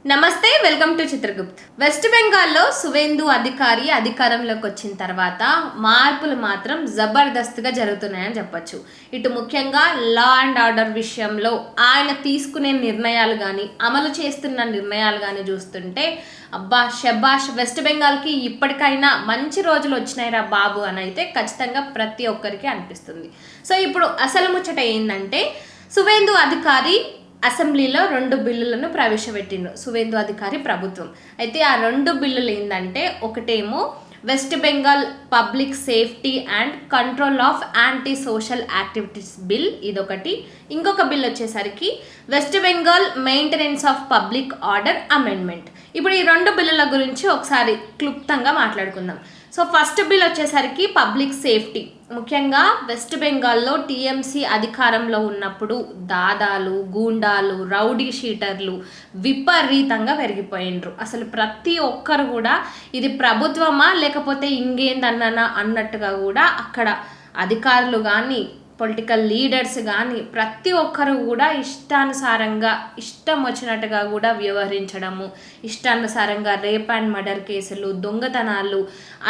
నమస్తే, welcome to Chitragupt. West బెంగాల్లో సువేందు అధికారి అధికారంలోకి వచ్చిన తర్వాత మార్పులు మాత్రం జబర్దస్త్గా జరుగుతున్నాయని చెప్పొచ్చు. ఇటు ముఖ్యంగా లా అండ్ ఆర్డర్ విషయంలో ఆయన తీసుకునే నిర్ణయాలు కానీ అమలు చేస్తున్న నిర్ణయాలు కానీ చూస్తుంటే అబ్బా షబాష్, వెస్ట్ బెంగాల్కి ఇప్పటికైనా మంచి రోజులు వచ్చినాయిరా బాబు అని అయితే ఖచ్చితంగా ప్రతి ఒక్కరికి అనిపిస్తుంది. సో ఇప్పుడు అసలు ముచ్చట ఏంటంటే, సువేందు అధికారి అసెంబ్లీలో 2 బిల్లులను ప్రవేశపెట్టిండు సువేందు అధికారి ప్రభుత్వం. అయితే ఆ 2 బిల్లులు ఏంటంటే, ఒకటేమో west Bengal public safety and control of anti social activities bill ఇదొకటి. ఇంకొక బిల్ వచ్చేసరికి west Bengal maintenance of public order amendment. ఇప్పుడు ఈ 2 బిల్లుల గురించి ఒకసారి క్లుప్తంగా మాట్లాడుకుందాం. సో ఫస్ట్ బిల్ వచ్చేసరికి పబ్లిక్ సేఫ్టీ. ముఖ్యంగా వెస్ట్ బెంగాల్లో టీఎంసీ అధికారంలో ఉన్నప్పుడు దాదాలు, గూండాలు, రౌడీ షీటర్లు విపరీతంగా పెరిగిపోయిండ్రు. అసలు ప్రతి ఒక్కరు కూడా ఇది ప్రభుత్వమా లేకపోతే ఇంకేందన్నా అన్నట్టుగా కూడా అక్కడ అధికారులు కానీ పొలిటికల్ లీడర్స్ కానీ ప్రతి ఒక్కరు కూడా ఇష్టానుసారంగా ఇష్టం వచ్చినట్టుగా కూడా వ్యవహరించడము, ఇష్టానుసారంగా రేప్ అండ్ మర్డర్ కేసులు, దొంగతనాలు,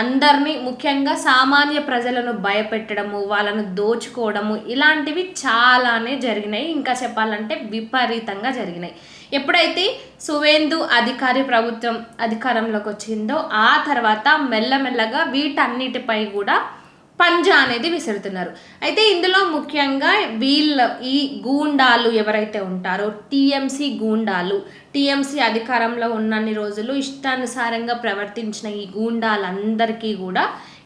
అందరినీ ముఖ్యంగా సామాన్య ప్రజలను భయపెట్టడము, వాళ్ళను దోచుకోవడము, ఇలాంటివి చాలానే జరిగినాయి. ఇంకా చెప్పాలంటే విపరీతంగా జరిగినాయి. ఎప్పుడైతే సువేందు అధికారి ప్రభుత్వం అధికారంలోకి వచ్చిందో ఆ తర్వాత మెల్లమెల్లగా వీటన్నిటిపై కూడా పంజా అనేది విసురుతున్నారు. అయితే ఇందులో ముఖ్యంగా ఈ గూండాలు ఎవరైతే ఉంటారో టీఎంసీ గూండాలు, టీఎంసీ అధికారంలో ఉన్నన్ని రోజులు ఇష్టానుసారంగా ప్రవర్తించిన ఈ గూండాలందరికీ కూడా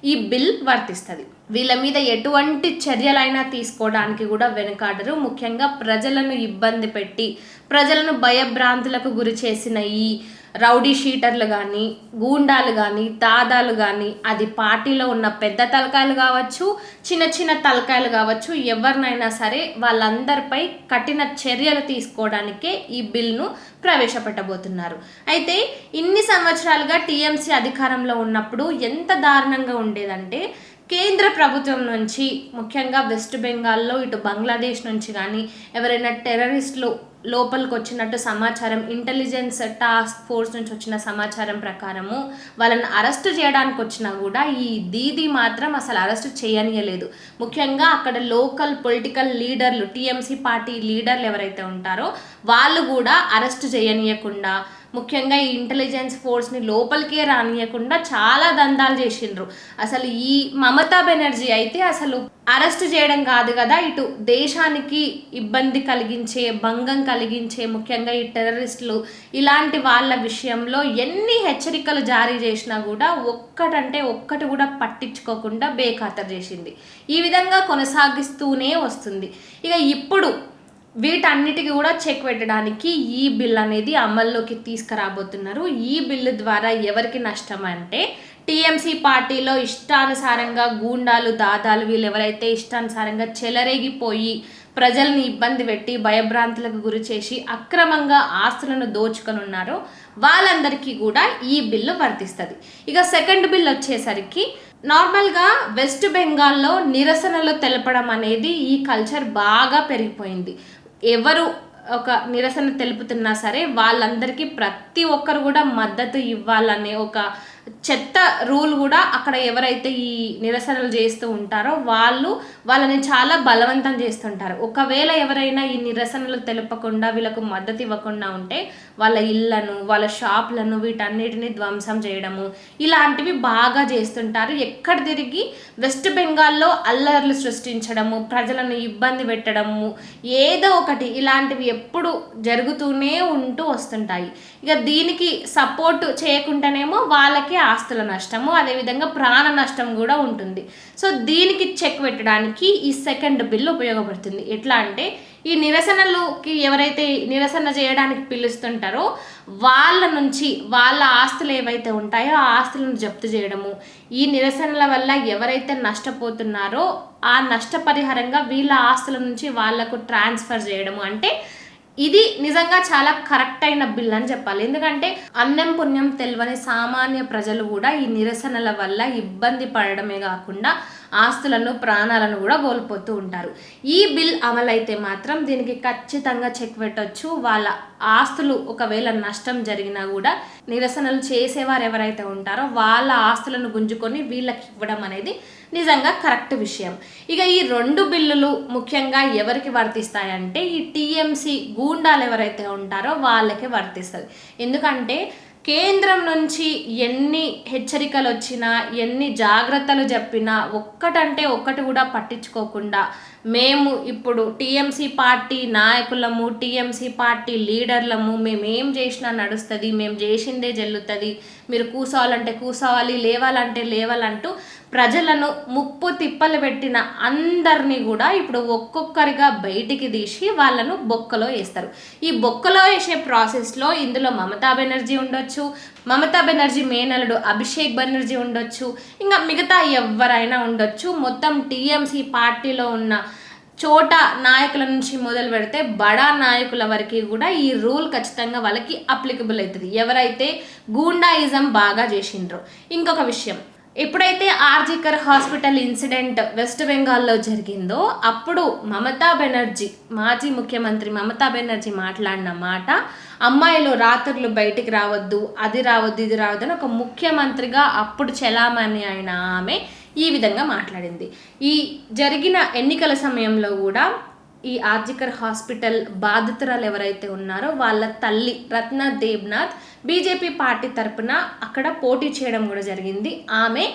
ఈ బిల్ వర్తిస్తుంది. వీళ్ళ మీద ఎటువంటి చర్యలైనా తీసుకోవడానికి కూడా వెనుకాడరు. ముఖ్యంగా ప్రజలను ఇబ్బంది పెట్టి ప్రజలను భయభ్రాంతులకు గురి చేసిన ఈ రౌడీ షీటర్లు కానీ గూండాలు కానీ దాదాలు కానీ అది పార్టీలో ఉన్న పెద్ద తలకాయలు కావచ్చు, చిన్న చిన్న తలకాయలు కావచ్చు, ఎవరినైనా సరే వాళ్ళందరిపై కఠిన చర్యలు తీసుకోవడానికే ఈ బిల్ను ప్రవేశపెట్టబోతున్నారు. అయితే ఇన్ని సంవత్సరాలుగా టీఎంసీ అధికారంలో ఉన్నప్పుడు ఎంత దారుణంగా ఉండేదంటే, కేంద్ర ప్రభుత్వం నుంచి ముఖ్యంగా వెస్ట్ బెంగాల్లో ఇటు బంగ్లాదేశ్ నుంచి కానీ ఎవరైనా టెర్రరిస్టులు లోపలికి వచ్చినట్టు సమాచారం ఇంటెలిజెన్స్ టాస్క్ ఫోర్స్ నుంచి వచ్చిన సమాచారం ప్రకారము వాళ్ళని అరెస్ట్ చేయడానికి వచ్చినా కూడా ఈ దీది మాత్రం అసలు అరెస్ట్ చేయనీయలేదు. ముఖ్యంగా అక్కడ లోకల్ పొలిటికల్ లీడర్లు, టీఎంసీ పార్టీ లీడర్లు ఎవరైతే ఉంటారో వాళ్ళు కూడా అరెస్ట్ చేయనీయకుండా, ముఖ్యంగా ఈ ఇంటెలిజెన్స్ ఫోర్స్ని లోపలికే రానియకుండా చాలా దందాలు చేసిండ్రు. అసలు ఈ మమతా బెనర్జీ అయితే అసలు అరెస్ట్ చేయడం కాదు కదా, ఇటు దేశానికి ఇబ్బంది కలిగించే, భంగం కలిగించే ముఖ్యంగా ఈ టెర్రరిస్టులు ఇలాంటి వాళ్ళ విషయంలో ఎన్ని హెచ్చరికలు జారీ చేసినా కూడా ఒక్కటి కూడా పట్టించుకోకుండా బేఖాతరు చేసింది. ఈ విధంగా కొనసాగిస్తూనే వస్తుంది. ఇక ఇప్పుడు వీటన్నిటికీ కూడా చెక్ పెట్టడానికి ఈ బిల్ అనేది అమల్లోకి తీసుకురాబోతున్నారు. ఈ బిల్లు ద్వారా ఎవరికి నష్టం అంటే, టీఎంసీ పార్టీలో ఇష్టానుసారంగా గూండాలు దాదాలు వీళ్ళు ఎవరైతే ఇష్టానుసారంగా చెలరేగిపోయి ప్రజల్ని ఇబ్బంది పెట్టి భయభ్రాంతులకు గురి చేసి అక్రమంగా ఆస్తులను దోచుకొని ఉన్నారో వాళ్ళందరికీ కూడా ఈ బిల్లు వర్తిస్తుంది. ఇక సెకండ్ బిల్ వచ్చేసరికి, నార్మల్గా వెస్ట్ బెంగాల్లో నిరసనలు తెలపడం అనేది ఈ కల్చర్ బాగా పెరిగిపోయింది. ఎవరు ఒక నిరసన తెలుపుతున్నా సరే వాళ్ళందరికీ ప్రతి ఒక్కరు కూడా మద్దతు ఇవ్వాలనే ఒక చెత్త రూల్ కూడా అక్కడ ఎవరైతే ఈ నిరసనలు చేస్తూ ఉంటారో వాళ్ళని చాలా బలవంతం చేస్తుంటారు. ఒకవేళ ఎవరైనా ఈ నిరసనలు తెలుపకుండా వీళ్ళకు మద్దతు ఇవ్వకుండా ఉంటే వాళ్ళ ఇళ్లను, వాళ్ళ షాప్లను వీటన్నిటిని ధ్వంసం చేయడము ఇలాంటివి బాగా చేస్తుంటారు. ఎక్కడ తిరిగి వెస్ట్ బెంగాల్లో అల్లర్లు సృష్టించడము, ప్రజలను ఇబ్బంది పెట్టడము, ఏదో ఒకటి ఇలాంటివి ఎప్పుడు జరుగుతూనే ఉంటూ వస్తుంటాయి. ఇక దీనికి సపోర్ట్ చేయకుండానేమో వాళ్ళకి ఆస్తుల నష్టము, అదేవిధంగా ప్రాణ నష్టం కూడా ఉంటుంది. సో దీనికి చెక్ పెట్టడానికి ఈ సెకండ్ బిల్ ఉపయోగపడుతుంది. ఎట్లా అంటే, ఈ నిరసనలుకి ఎవరైతే నిరసన చేయడానికి పిలుస్తుంటారో వాళ్ళ నుంచి వాళ్ళ ఆస్తులు ఏవైతే ఉంటాయో ఆ ఆస్తులను జప్తు చేయడము, ఈ నిరసనల వల్ల ఎవరైతే నష్టపోతున్నారో ఆ నష్టపరిహారంగా వీళ్ళ ఆస్తుల నుంచి వాళ్లకు ట్రాన్స్ఫర్ చేయడము. అంటే ఇది నిజంగా చాలా కరెక్ట్ అయిన బిల్ అని చెప్పాలి. ఎందుకంటే అన్నం పుణ్యం తెలియని సామాన్య ప్రజలు కూడా ఈ నిరసనల వల్ల ఇబ్బంది పడడమే కాకుండా ఆస్తులను ప్రాణాలను కూడా కోల్పోతూ ఉంటారు. ఈ బిల్ అమలైతే మాత్రం దీనికి ఖచ్చితంగా చెక్ పెట్టొచ్చు. వాళ్ళ ఆస్తులు ఒకవేళ నష్టం జరిగినా కూడా నిరసనలు చేసేవారు ఎవరైతే ఉంటారో వాళ్ళ ఆస్తులను గుంజుకొని వీళ్ళకి ఇవ్వడం అనేది నిజంగా కరెక్ట్ విషయం. ఇక ఈ 2 బిల్లులు ముఖ్యంగా ఎవరికి వర్తిస్తాయంటే ఈ టీఎంసీ గూండాలు ఎవరైతే ఉంటారో వాళ్ళకే వర్తిస్తుంది. ఎందుకంటే కేంద్రం నుంచి ఎన్ని హెచ్చరికలు వచ్చినా ఎన్ని జాగ్రత్తలు చెప్పినా ఒక్కటంటే ఒక్కటి కూడా పట్టించుకోకుండా మేము ఇప్పుడు టీఎంసీ పార్టీ నాయకులము, టీఎంసీ పార్టీ లీడర్లము, మేము ఏం చేసినా నడుస్తుంది, మేము చేసిందే జల్లుతుంది, మీరు కూసోవాలంటే కూసోవాలి, లేవాలంటే లేవాలంటూ ప్రజలను ముప్పు తిప్పలు పెట్టిన అందరినీ కూడా ఇప్పుడు ఒక్కొక్కరిగా బయటికి తీసి వాళ్ళను బొక్కలో వేస్తారు. ఈ బొక్కలో వేసే ప్రాసెస్లో ఇందులో మమతా బెనర్జీ ఉండొచ్చు, మమతా బెనర్జీ మేనలుడు అభిషేక్ బెనర్జీ ఉండొచ్చు, ఇంకా మిగతా ఎవరైనా ఉండొచ్చు. మొత్తం టీఎంసీ పార్టీలో ఉన్న చోట నాయకుల నుంచి మొదలు పెడితే బడా నాయకుల వరకు కూడా ఈ రూల్ ఖచ్చితంగా వాళ్ళకి అప్లికబుల్ అవుతుంది, ఎవరైతే గూండాయిజం బాగా చేసిండ్రో. ఇంకొక విషయం, ఎప్పుడైతే ఆర్జికర్ హాస్పిటల్ ఇన్సిడెంట్ వెస్ట్ బెంగాల్లో జరిగిందో అప్పుడు మమతా బెనర్జీ, మాజీ ముఖ్యమంత్రి మమతా బెనర్జీ మాట్లాడిన మాట, అమ్మాయిలు రాత్రులు బయటికి రావద్దు, అది రావద్దు, ఇది రావద్దు అని ఒక ముఖ్యమంత్రిగా అప్పుడు చెలామణి అయిన ఆమె ఈ విధంగా మాట్లాడింది. ఈ జరిగిన ఎన్నికల సమయంలో కూడా ఈ ఆర్జికర్ హాస్పిటల్ బాధితురాలు ఎవరైతే ఉన్నారో వాళ్ళ తల్లి రత్న దేబ్నాథ్ బీజేపీ పార్టీ తరపున అక్కడ పోటీ చేయడం కూడా జరిగింది. ఆమె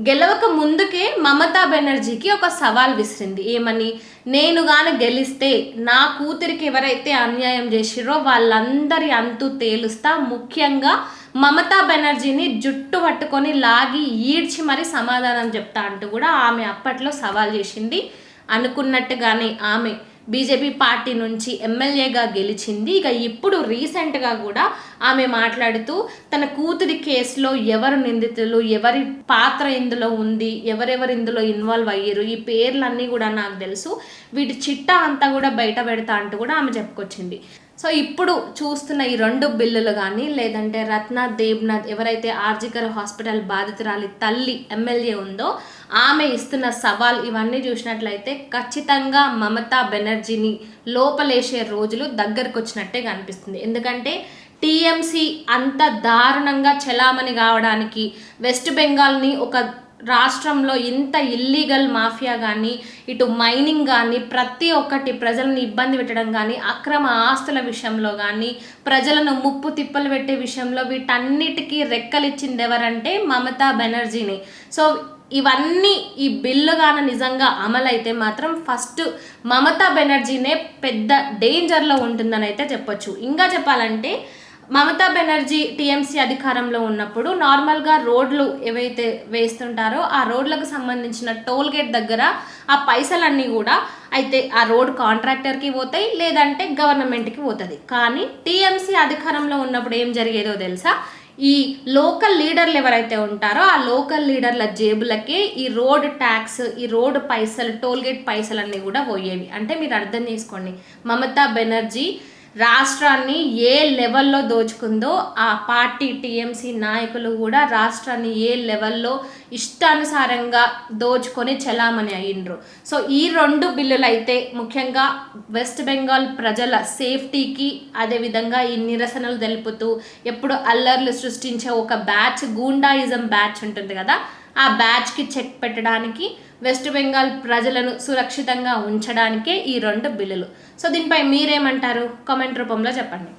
గెలవక ముందుకే మమతా బెనర్జీకి ఒక సవాల్ విసిరింది. ఏమని, నేను గాని గెలిస్తే నా కూతురికి ఎవరైతే అన్యాయం చేసిరో వాళ్ళందరి అంతు తేలుస్తా, ముఖ్యంగా మమతా బెనర్జీని జుట్టు పట్టుకొని లాగి ఈడ్చి మరి సమాధానం చెప్తా అంటూ కూడా ఆమె అప్పట్లో సవాల్ చేసింది. అనుకున్నట్టుగానే ఆమె బీజేపీ పార్టీ నుంచి ఎమ్మెల్యేగా గెలిచింది. ఇక ఇప్పుడు రీసెంట్గా కూడా ఆమె మాట్లాడుతూ తన కూతురి కేసులో ఎవరు నిందితులు, ఎవరి పాత్ర ఇందులో ఉంది, ఎవరెవరు ఇందులో ఇన్వాల్వ్ అయ్యారు, ఈ పేర్లన్నీ కూడా నాకు తెలుసు, వీటి చిట్టా అంతా కూడా బయట పెడతా అంటూ కూడా ఆమె చెప్పుకొచ్చింది. సో ఇప్పుడు చూస్తున్న ఈ 2 బిల్లులు కానీ లేదంటే రత్న దేబ్నాథ్ ఎవరైతే ఆర్జికర్ హాస్పిటల్ బాధితురాలి తల్లి ఎమ్మెల్యే ఉందో ఆమె ఇస్తున్న సవాల్ ఇవన్నీ చూసినట్లయితే ఖచ్చితంగా మమతా బెనర్జీని లోపలేసే రోజులు దగ్గరకు వచ్చినట్టే కనిపిస్తుంది. ఎందుకంటే టీఎంసీ అంత దారుణంగా చెలామణి కావడానికి, వెస్ట్ బెంగాల్ని ఒక రాష్ట్రంలో ఇంత ఇల్లీగల్ మాఫియా కానీ, ఇటు మైనింగ్ కానీ, ప్రతి ఒక్కటి ప్రజలను ఇబ్బంది పెట్టడం కానీ, అక్రమ ఆస్తుల విషయంలో కానీ, ప్రజలను ముప్పు తిప్పలు పెట్టే విషయంలో వీటన్నిటికీ రెక్కలిచ్చింది ఎవరంటే మమతా బెనర్జీని. సో ఇవన్నీ ఈ బిల్లు కానీ నిజంగా అమలైతే మాత్రం ఫస్ట్ మమతా బెనర్జీనే పెద్ద డేంజర్లో ఉంటుందని అయితే చెప్పొచ్చు. ఇంకా చెప్పాలంటే మమతా బెనర్జీ టీఎంసీ అధికారంలో ఉన్నప్పుడు నార్మల్గా రోడ్లు ఏవైతే వేస్తుంటారో ఆ రోడ్లకు సంబంధించిన టోల్ గేట్ దగ్గర ఆ పైసలన్నీ కూడా అయితే ఆ రోడ్ కాంట్రాక్టర్కి పోతాయి, లేదంటే గవర్నమెంట్కి పోతుంది. కానీ టీఎంసీ అధికారంలో ఉన్నప్పుడు ఏం జరిగేదో తెలుసా, ఈ లోకల్ లీడర్లు ఎవరైతే ఉంటారో ఆ లోకల్ లీడర్ల జేబులకే ఈ రోడ్ ట్యాక్స్, ఈ రోడ్ పైసలు, టోల్ గేట్ పైసలన్నీ కూడా పోయేవి. అంటే మీరు అర్థం చేసుకోండి, మమతా బెనర్జీ రాష్ట్రాన్ని ఏ లెవెల్లో దోచుకుందో ఆ పార్టీ టీఎంసీ నాయకులు కూడా రాష్ట్రాన్ని ఏ లెవెల్లో ఇష్టానుసారంగా దోచుకొని చలామణి అయ్యిండ్రు. సో ఈ 2 బిల్లులు అయితే ముఖ్యంగా వెస్ట్ బెంగాల్ ప్రజల సేఫ్టీకి, అదేవిధంగా ఈ నిరసనలు తెలుపుతూ ఎప్పుడు అల్లర్లు సృష్టించే ఒక బ్యాచ్, గూండాయిజం బ్యాచ్ ఉంటుంది కదా, ఆ బ్యాచ్కి చెక్ పెట్టడానికి, వెస్ట్ బెంగాల్ ప్రజలను సురక్షితంగా ఉంచడానికే ఈ 2 బిల్లులు. సో దీనిపై మీరేమంటారు? కామెంట్ రూపంలో చెప్పండి.